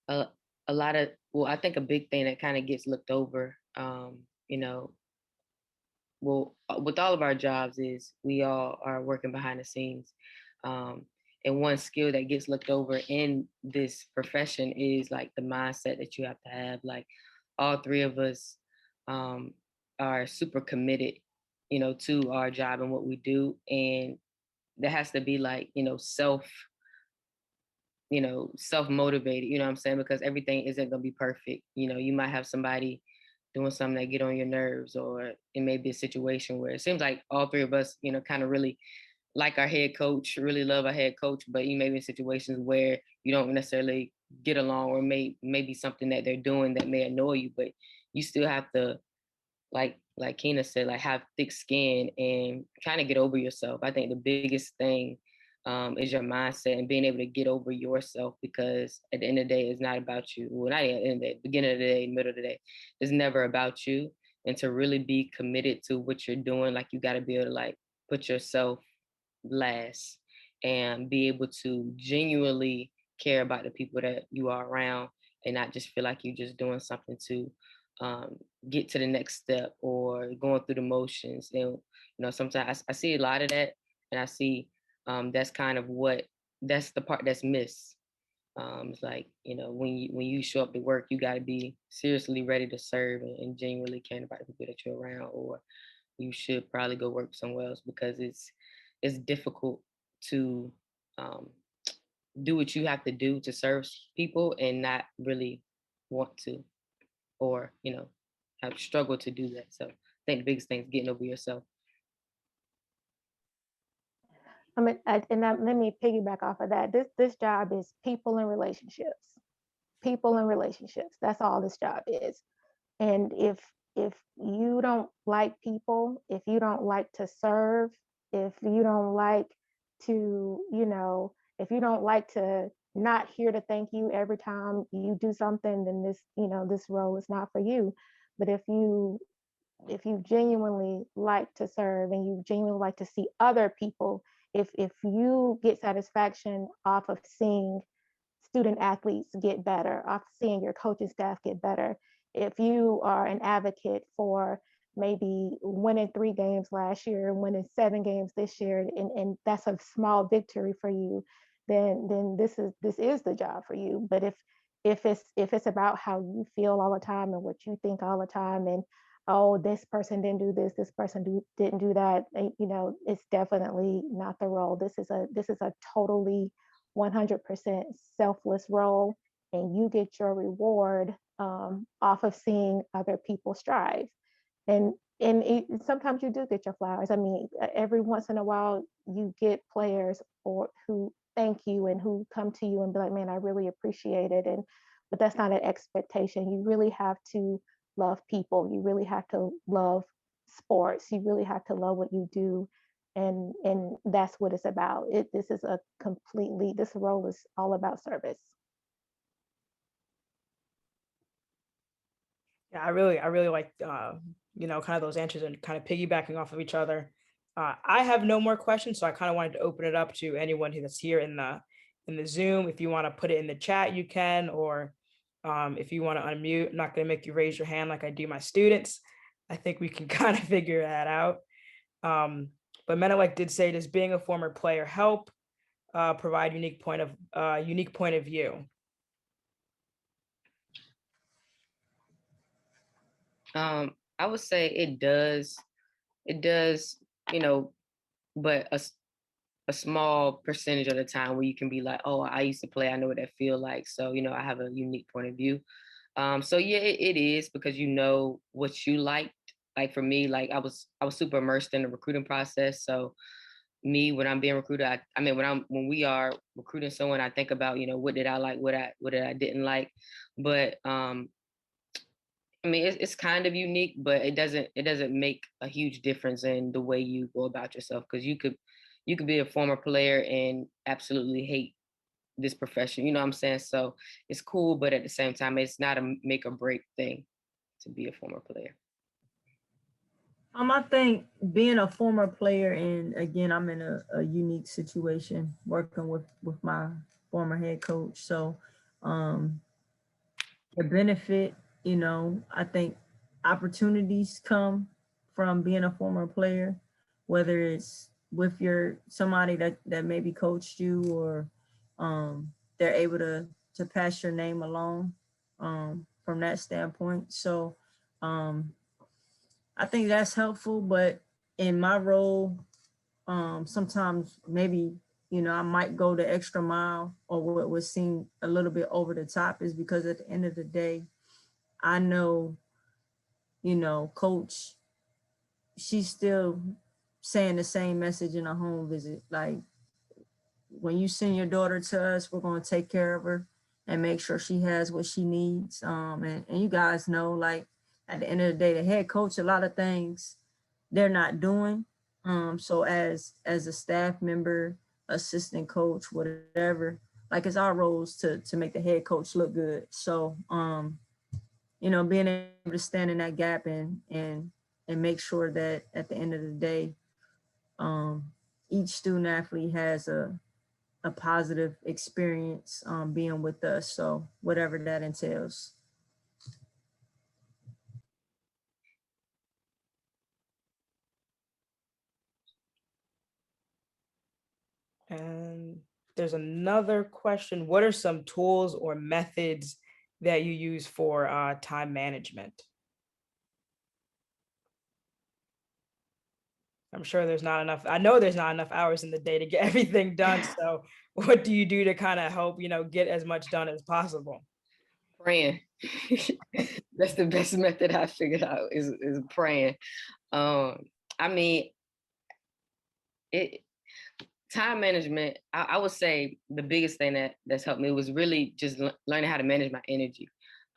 A, a lot of, well, I think a big thing that kind of gets looked over, you know, well, with all of our jobs is we all are working behind the scenes. And one skill that gets looked over in this profession is like the mindset that you have to have. Like all three of us are super committed, to our job and what we do. And there has to be like, self-motivated, you know what I'm saying? Because everything isn't gonna be perfect. You might have somebody doing something that get on your nerves, or it may be a situation where it seems like all three of us, kind of really like our head coach, really love our head coach, but you may be in situations where you don't necessarily get along, or maybe something that they're doing that may annoy you, but you still have to, like Keenah said, like have thick skin and kind of get over yourself. I think the biggest thing is your mindset and being able to get over yourself, because at the end of the day, it's not about you. Well, not at the end of the day, beginning of the day, middle of the day, it's never about you. And to really be committed to what you're doing, like you got to be able to like put yourself last and be able to genuinely care about the people that you are around, and not just feel like you're just doing something to get to the next step or going through the motions. And sometimes I see a lot of that, and I see that's kind of that's the part that's missed. It's like, when you show up to work, you got to be seriously ready to serve and genuinely caring about the people that you're around, or you should probably go work somewhere else, because it's difficult to do what you have to do to serve people and not really want to, or have struggled to do that. So I think the biggest thing is getting over yourself. I mean, let me piggyback off of that. This job is people and relationships. People and relationships. That's all this job is. And if you don't like people, if you don't like to serve, if you don't like to, if you don't like to not hear to thank you every time you do something, then this role is not for you. But if you genuinely like to serve and you genuinely like to see other people, if you get satisfaction off of seeing student athletes get better, off seeing your coaching staff get better, if you are an advocate for maybe winning 3 games last year, winning 7 games this year, and that's a small victory for you, then this is the job for you. But if it's about how you feel all the time and what you think all the time, and oh, this person didn't do this person didn't do that, it's definitely not the role. This is a totally 100% selfless role, and you get your reward off of seeing other people strive. And sometimes you do get your flowers. I mean, every once in a while you get players or who thank you and who come to you and be like, man, I really appreciate it. But that's not an expectation. You really have to love people. You really have to love sports. You really have to love what you do. And that's what it's about. This role is all about service. Yeah, I really like kind of those answers and kind of piggybacking off of each other. I have no more questions, so I kind of wanted to open it up to anyone that's here in the Zoom. If you want to put it in the chat, you can, or if you want to unmute. I'm not going to make you raise your hand like I do my students. I think we can kind of figure that out. But Menelik did say, does being a former player help provide unique point of view? I would say it does. It does, but a small percentage of the time where you can be like, oh, I used to play, I know what that feel like. So, I have a unique point of view. So yeah, it is, because you know what you liked. Like for me, like I was super immersed in the recruiting process. So me, when I'm being recruited, when we are recruiting someone, I think about, what did I like, what I didn't like. But it's kind of unique, but it doesn't make a huge difference in the way you go about yourself, because you could be a former player and absolutely hate this profession. You know what I'm saying? So it's cool, but at the same time, it's not a make or break thing to be a former player. I think being a former player, and again, I'm in a unique situation working with my former head coach. So the benefit, I think opportunities come from being a former player, whether it's with somebody that maybe coached you, or they're able to pass your name along from that standpoint. So I think that's helpful. But in my role, sometimes maybe, I might go the extra mile, or what would seem a little bit over the top, is because at the end of the day, I know, coach, she's still saying the same message in a home visit. Like, when you send your daughter to us, we're going to take care of her and make sure she has what she needs. And you guys know, like, at the end of the day, the head coach, a lot of things they're not doing. So as a staff member, assistant coach, whatever, like, it's our roles to make the head coach look good. So, being able to stand in that gap and make sure that at the end of the day, each student athlete has a positive experience being with us. So whatever that entails. And there's another question. What are some tools or methods that you use for time management? I'm sure there's not enough. I know there's not enough hours in the day to get everything done. So what do you do to kind of help, get as much done as possible? Praying. That's the best method I figured out is praying. I mean, time management, I would say the biggest thing that's helped me was really just learning how to manage my energy.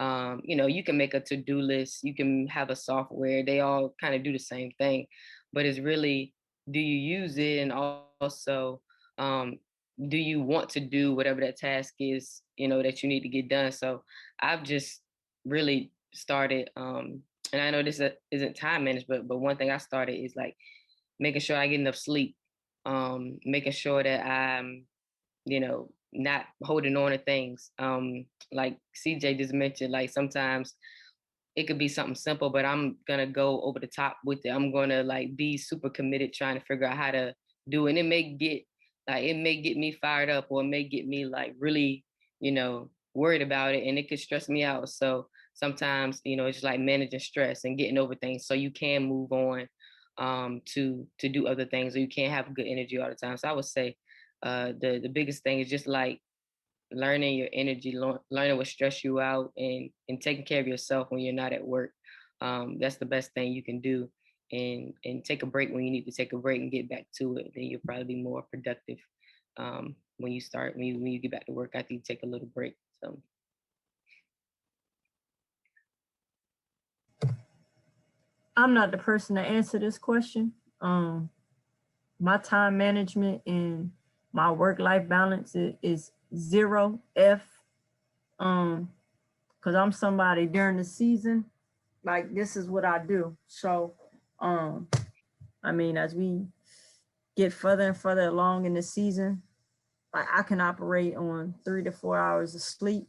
You can make a to-do list, you can have a software, they all kind of do the same thing, but it's really, do you use it? And also, do you want to do whatever that task is, that you need to get done? So I've just really started, and I know this isn't time management, but one thing I started is like making sure I get enough sleep, making sure that I'm, not holding on to things. Like CJ just mentioned, like sometimes it could be something simple, but I'm gonna go over the top with it. I'm gonna like be super committed trying to figure out how to do it. And it may get me fired up, or it may get me like really, worried about it, and it could stress me out. So sometimes, it's like managing stress and getting over things so you can move on to do other things, or you can't have good energy all the time. So I would say the biggest thing is just like learning your energy, learning what stress you out, and taking care of yourself when you're not at work. That's the best thing you can do, and take a break when you need to take a break and get back to it. Then you'll probably be more productive when you get back to work after you take a little break. So. I'm not the person to answer this question. My time management and my work-life balance is 0 F. Because I'm somebody during the season, like this is what I do. So, as we get further and further along in the season, like I can operate on 3 to 4 hours of sleep.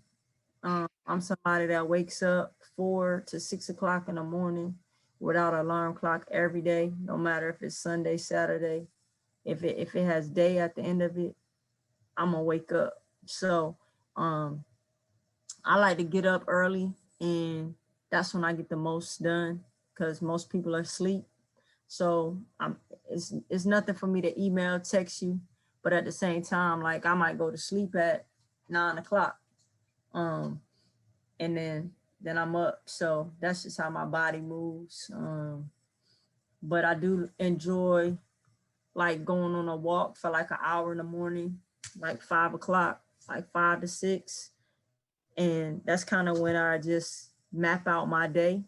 I'm somebody that wakes up 4 to 6 o'clock in the morning without an alarm clock every day, no matter if it's Sunday, Saturday. If it has day at the end of it, I'm gonna wake up. So I like to get up early, and that's when I get the most done because most people are asleep. So it's nothing for me to email, text you, but at the same time, like I might go to sleep at 9 o'clock. And then I'm up. So that's just how my body moves. But I do enjoy like going on a walk for like an hour in the morning, like 5 o'clock, like 5 to 6. And that's kind of when I just map out my day.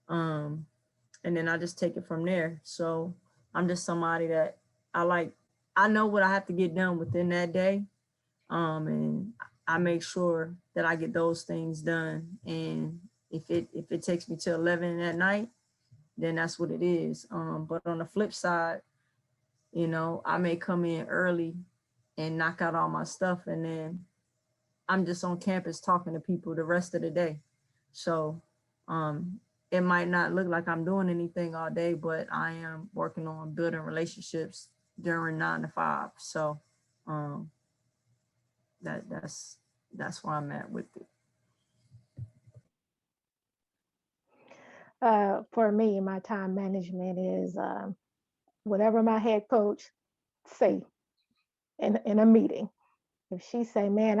And then I just take it from there. So I'm just somebody that I know what I have to get done within that day. And I make sure that I get those things done. And if it takes me to 11 at night, then that's what it is. But on the flip side, I may come in early and knock out all my stuff, and then I'm just on campus talking to people the rest of the day. So it might not look like I'm doing anything all day, but I am working on building relationships during 9 to 5. So that's where I'm at with it. For me, my time management is whatever my head coach say in a meeting. If she say, "Man,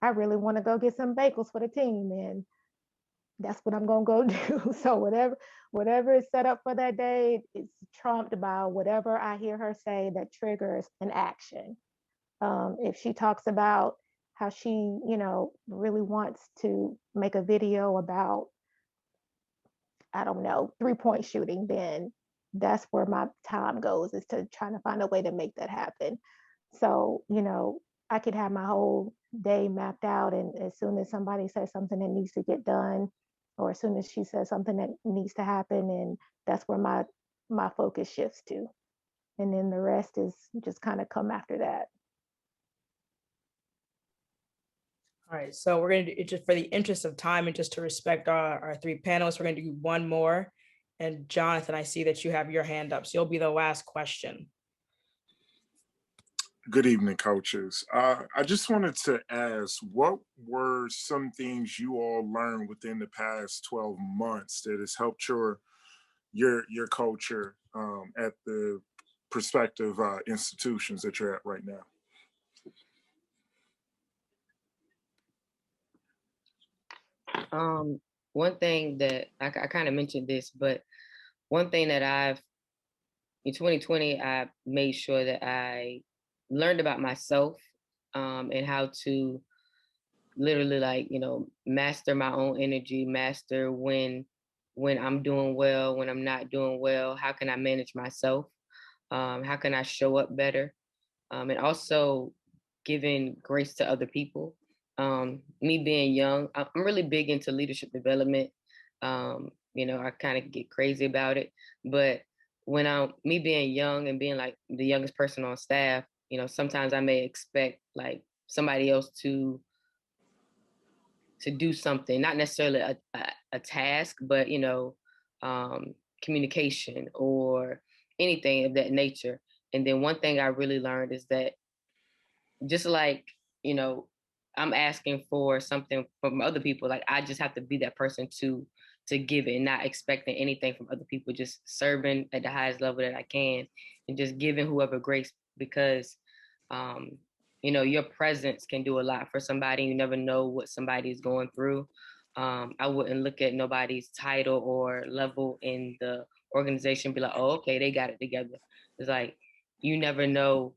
I really want to go get some bagels for the team," and that's what I'm gonna go do. So whatever is set up for that day, it's trumped by whatever I hear her say that triggers an action. If she talks about how she, really wants to make a video about, I don't know, 3-point shooting, then that's where my time goes, is to trying to find a way to make that happen. So, I could have my whole day mapped out, and as soon as somebody says something that needs to get done, or as soon as she says something that needs to happen, and that's where my focus shifts to. And then the rest is just kind of come after that. All right, so we're going to do, just for the interest of time and just to respect our 3 panelists, we're going to do one more. And Jonathan, I see that you have your hand up, so you'll be the last question. Good evening, coaches. I just wanted to ask, what were some things you all learned within the past 12 months that has helped your culture at the prospective institutions that you're at right now? One thing that I kind of mentioned this, but one thing that in 2020, I made sure that I learned about myself, and how to literally, like, master my own energy, master when I'm doing well, when I'm not doing well, how can I manage myself? How can I show up better? And also giving grace to other people. Me being young, I'm really big into leadership development. I kind of get crazy about it, but me being young and being like the youngest person on staff, sometimes I may expect like somebody else to do something, not necessarily a task, but communication or anything of that nature. And then one thing I really learned is that just like, I'm asking for something from other people, like I just have to be that person to give it and not expecting anything from other people, just serving at the highest level that I can and just giving whoever grace, because your presence can do a lot for somebody. You never know what somebody's going through. I wouldn't look at nobody's title or level in the organization, be like, oh, okay, they got it together. It's like, you never know.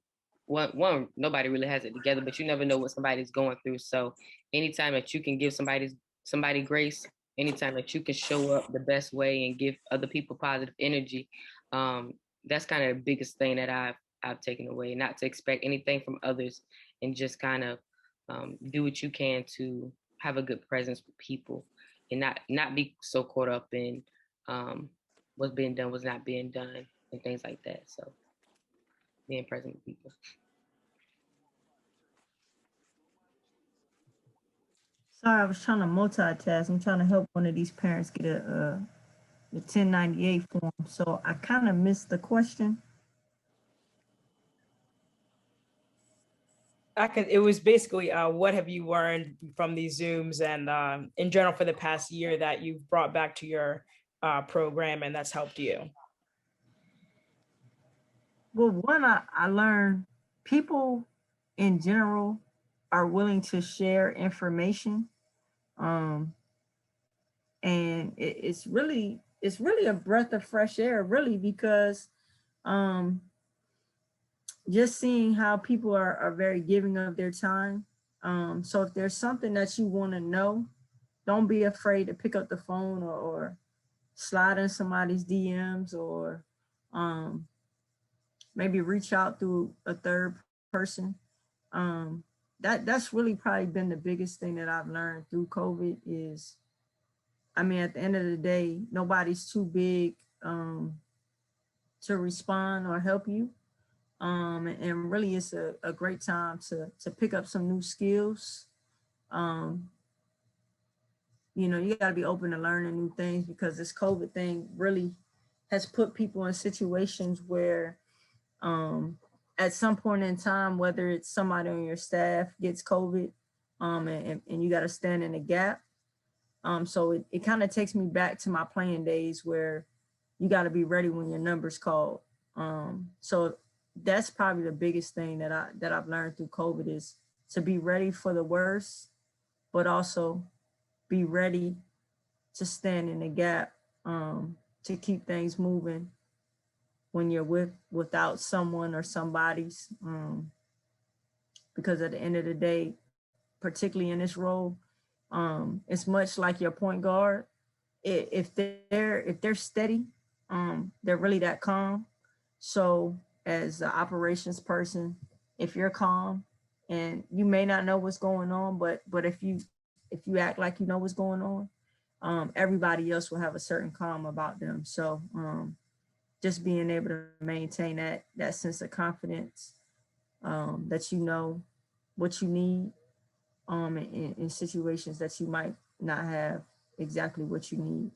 One, nobody really has it together, but you never know what somebody's going through. So anytime that you can give somebody grace, anytime that you can show up the best way and give other people positive energy, that's kind of the biggest thing that I've taken away. Not to expect anything from others, and just kind of do what you can to have a good presence with people, and not be so caught up in what's being done, what's not being done, and things like that. So being present with people. Sorry, I was trying to multitask. I'm trying to help one of these parents get the 1098 form. So I kind of missed the question. It was basically, what have you learned from these Zooms and in general for the past year that you've brought back to your program and that's helped you? Well, one, I learned people in general are willing to share information. And it's really a breath of fresh air, really, because just seeing how people are very giving of their time. So if there's something that you want to know, don't be afraid to pick up the phone or slide in somebody's DMs, or maybe reach out through a third person. That's really probably been the biggest thing that I've learned through COVID is, I mean, at the end of the day, nobody's too big to respond or help you. And really it's a great time to pick up some new skills. You got to be open to learning new things, because this COVID thing really has put people in situations where at some point in time, whether it's somebody on your staff gets COVID, and you got to stand in a gap. So it kind of takes me back to my playing days where you got to be ready when your number's called. So that's probably the biggest thing that I've learned through COVID is to be ready for the worst, but also be ready to stand in the gap, to keep things moving when you're without someone or somebody's, because at the end of the day, particularly in this role, it's much like your point guard. If they're steady, they're really that calm. So as the operations person, if you're calm and you may not know what's going on, but if you act like you know what's going on, everybody else will have a certain calm about them. So just being able to maintain that sense of confidence, that you know what you need, in situations that you might not have exactly what you need.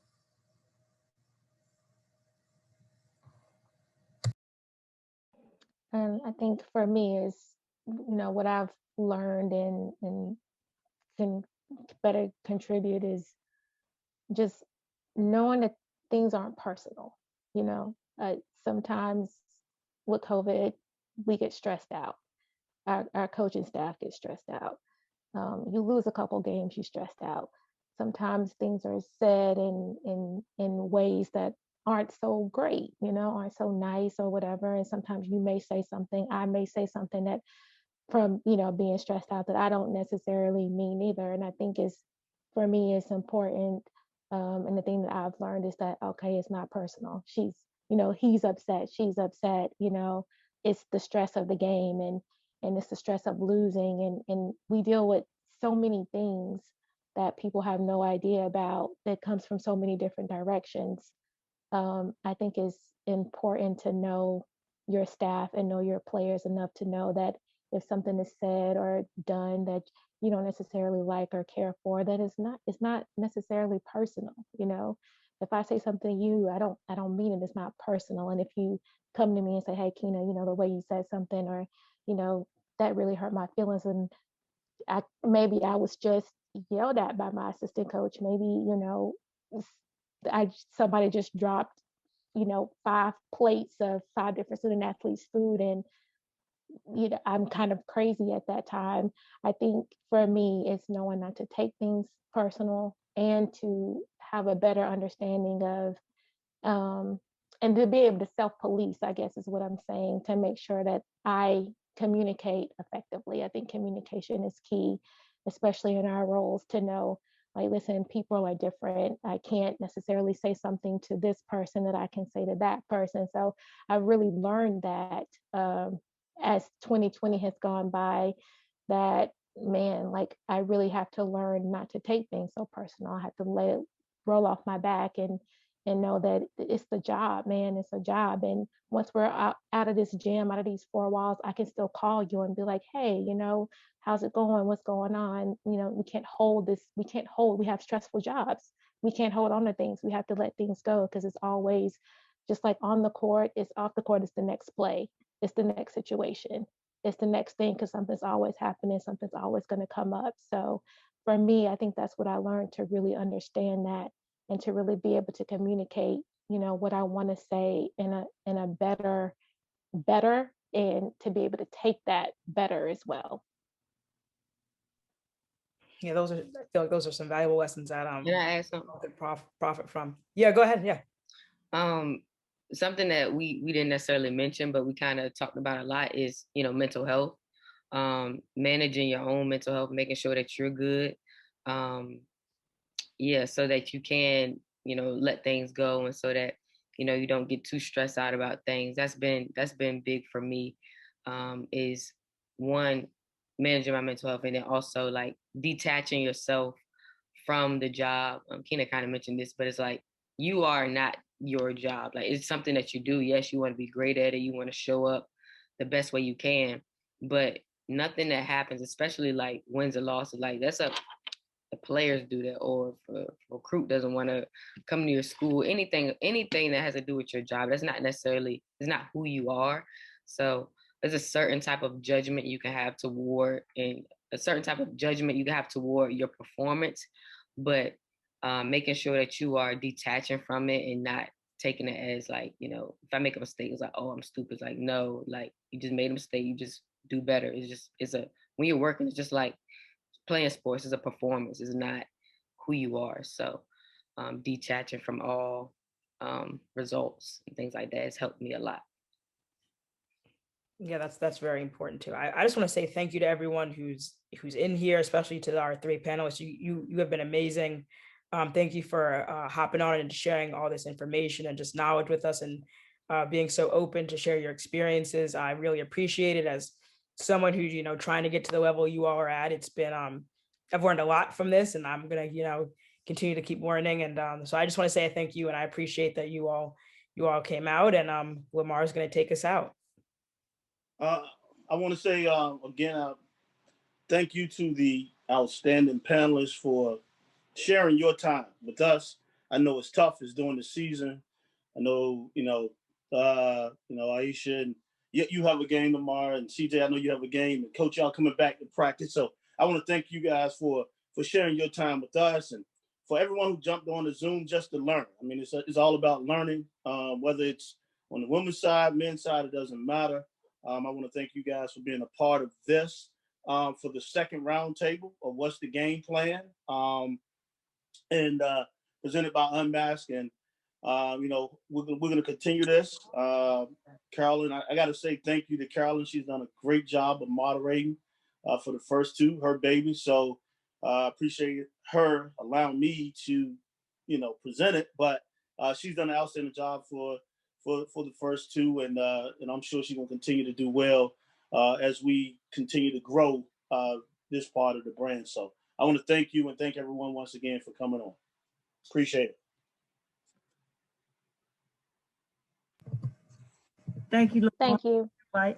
And I think for me is, what I've learned and can better contribute is just knowing that things aren't personal, sometimes with COVID, we get stressed out. Our coaching staff gets stressed out. You lose a couple games, you stressed out. Sometimes things are said in ways that aren't so great, aren't so nice or whatever. And sometimes you may say something, I may say something that from, being stressed out that I don't necessarily mean either. And I think for me, it's important. And the thing that I've learned is that, okay, it's not personal. He's upset, she's upset, it's the stress of the game and it's the stress of losing. And we deal with so many things that people have no idea about that comes from so many different directions. I think it's important to know your staff and know your players enough to know that if something is said or done that you don't necessarily like or care for, that it's not necessarily personal. If I say something to you, I don't mean it. It's not personal. And if you come to me and say, hey, Keenah, the way you said something, or that really hurt my feelings, and maybe I was just yelled at by my assistant coach. Maybe somebody just dropped 5 plates of 5 different student athletes' food, and I'm kind of crazy at that time. I think for me, it's knowing not to take things personal and to have a better understanding of, and to be able to self-police, I guess is what I'm saying, to make sure that I communicate effectively. I think communication is key, especially in our roles, to know, like, listen, people are different. I can't necessarily say something to this person that I can say to that person. So I really learned that as 2020 has gone by, that, man, like, I really have to learn not to take things so personal. I have to let it roll off my back and know that it's the job, man. It's a job. And once we're out of this gym, out of these 4 walls, I can still call you and be like, hey, how's it going? What's going on? We can't hold this. We have stressful jobs. We can't hold on to things. We have to let things go, because it's always just like on the court, it's off the court, it's the next play. It's the next situation. It's the next thing, because something's always happening. Something's always going to come up. So for me, I think that's what I learned, to really understand that and to really be able to communicate, what I want to say in a better, and to be able to take that better as well. Yeah, I feel like those are some valuable lessons that Can I add something? could profit from. Yeah, go ahead. Yeah. Something that we didn't necessarily mention, but we kind of talked about a lot is, mental health, managing your own mental health, making sure that you're good. So that you can, let things go, and so that, you don't get too stressed out about things. That's been big for me, is one, managing my mental health, and then also like detaching yourself from the job. Keenah kind of mentioned this, but it's like, you are not your job. Like, it's something that you do. Yes, you want to be great at it. You want to show up the best way you can, but nothing that happens, especially like wins or losses, like that's the players do that, or if a recruit doesn't want to come to your school, anything that has to do with your job, it's not who you are. So there's a certain type of judgment you can have toward, and a certain type of judgment you can have toward your performance, but making sure that you are detaching from it and not taking it as like, if I make a mistake, it's like, oh, I'm stupid. It's like, no, like, you just made a mistake, you just do better. When you're working, it's just like playing sports is a performance, is not who you are. So detaching from all results and things like that has helped me a lot. Yeah, that's very important too. I just want to say thank you to everyone who's in here, especially to our 3 panelists. You have been amazing. Thank you for hopping on and sharing all this information and just knowledge with us, and being so open to share your experiences. I really appreciate it. As someone who's trying to get to the level you all are at, it's been I've learned a lot from this, and I'm gonna continue to keep learning. And so I just want to say thank you, and I appreciate that you all came out. And Lamar is going to take us out. I want to say again, thank you to the outstanding panelists for sharing your time with us. I know it's tough. It's during the season. I know, Aisha, and you have a game tomorrow, and CJ, I know you have a game, and Coach, y'all coming back to practice. So I want to thank you guys for sharing your time with us, and for everyone who jumped on the Zoom just to learn. I mean, it's all about learning, whether it's on the women's side, men's side, it doesn't matter. I want to thank you guys for being a part of this for the second roundtable of What's the Game Plan, and presented by Unmasked. And you know, we're going to continue this. Carolyn, I got to say thank you to Carolyn. She's done a great job of moderating for the first two, her baby. So appreciate her allowing me to, you know, present it. But she's done an outstanding job for the first two, and I'm sure she's going to continue to do well as we continue to grow this part of the brand. So I want to thank you and thank everyone once again for coming on. Appreciate it. Thank you. Thank you. Bye.